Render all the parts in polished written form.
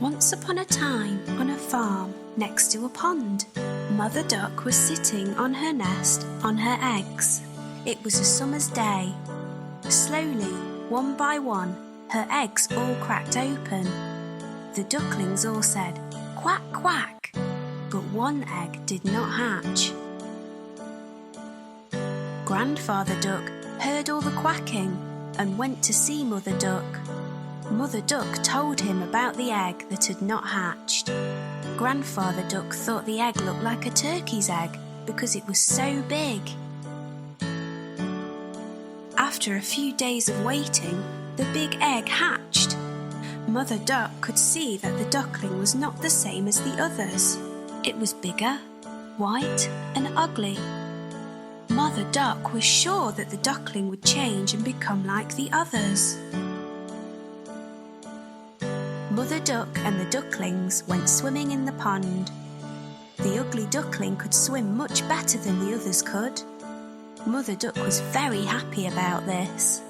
Once upon a time, on a farm next to a pond, Mother Duck was sitting on her nest on her eggs. It was a summer's day. Slowly, one by one, her eggs all cracked open. The ducklings all said, "Quack, quack," but one egg did not hatch. Grandfather Duck heard all the quacking and went to see Mother Duck. Mother Duck told him about the egg that had not hatched. Grandfather Duck thought the egg looked like a turkey's egg because it was so big. After a few days of waiting, the big egg hatched. Mother Duck could see that the duckling was not the same as the others. It was bigger, white, and ugly. Mother Duck was sure that the duckling would change and become like the others. Mother Duck and the ducklings went swimming in the pond. The ugly duckling could swim much better than the others could. Mother Duck was very happy about this.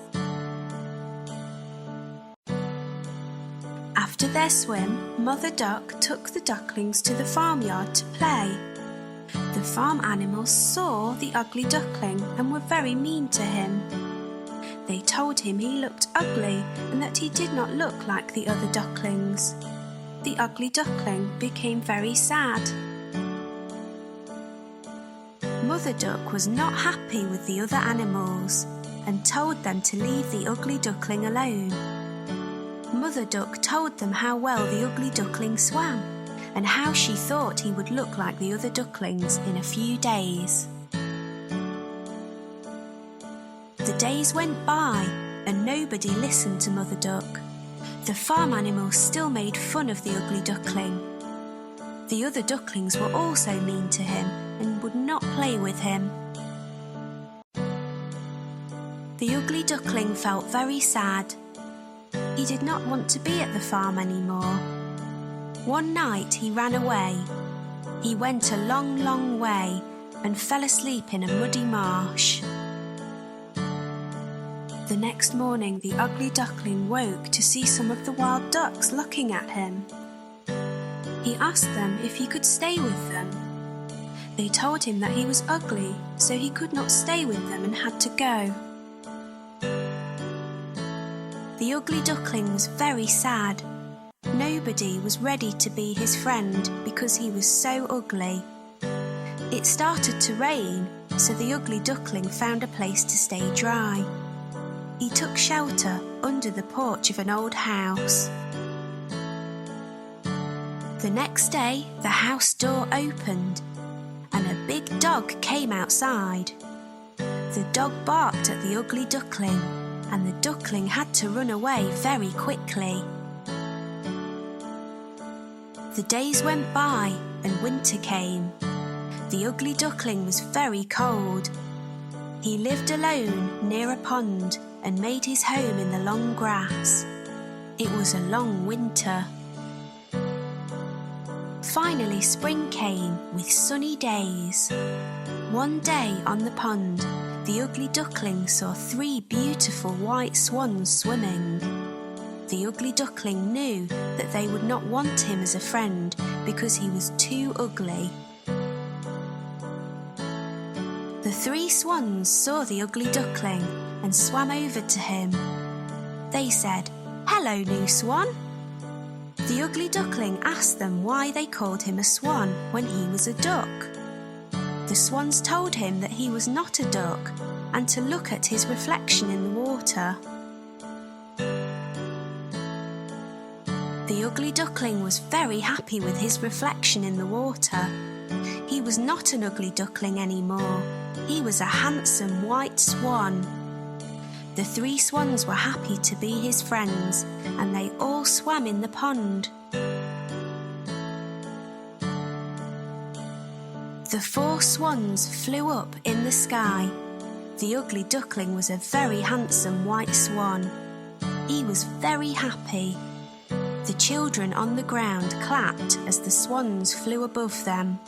After their swim, Mother Duck took the ducklings to the farmyard to play. The farm animals saw the ugly duckling and were very mean to him. They told him he looked ugly and that he did not look like the other ducklings. The ugly duckling became very sad. Mother Duck was not happy with the other animals and told them to leave the ugly duckling alone. Mother Duck told them how well the ugly duckling swam and how she thought he would look like the other ducklings in a few days. The days went by and nobody listened to Mother Duck. The farm animals still made fun of the ugly duckling. The other ducklings were also mean to him and would not play with him. The ugly duckling felt very sad. He did not want to be at the farm anymore. One night he ran away. He went a long, long way and fell asleep in a muddy marsh. The next morning the ugly duckling woke to see some of the wild ducks looking at him. He asked them if he could stay with them. They told him that he was ugly, so he could not stay with them and had to go. The ugly duckling was very sad. Nobody was ready to be his friend because he was so ugly. It started to rain, so the ugly duckling found a place to stay dry. He took shelter under the porch of an old house. The next day, the house door opened and a big dog came outside. The dog barked at the ugly duckling and the duckling had to run away very quickly. The days went by and winter came. The ugly duckling was very cold. He lived alone near a pond and made his home in the long grass. It was a long winter. Finally spring came with sunny days. One day on the pond, the ugly duckling saw 3 beautiful white swans swimming. The ugly duckling knew that they would not want him as a friend because he was too ugly. The 3 swans saw the ugly duckling and swam over to him. They said, "Hello, new swan." The ugly duckling asked them why they called him a swan when he was a duck. The swans told him that he was not a duck and to look at his reflection in the water. The ugly duckling was very happy with his reflection in the water. He was not an ugly duckling anymore. He was a handsome white swan. The 3 swans were happy to be his friends, and they all swam in the pond. The 4 swans flew up in the sky. The ugly duckling was a very handsome white swan. He was very happy. The children on the ground clapped as the swans flew above them.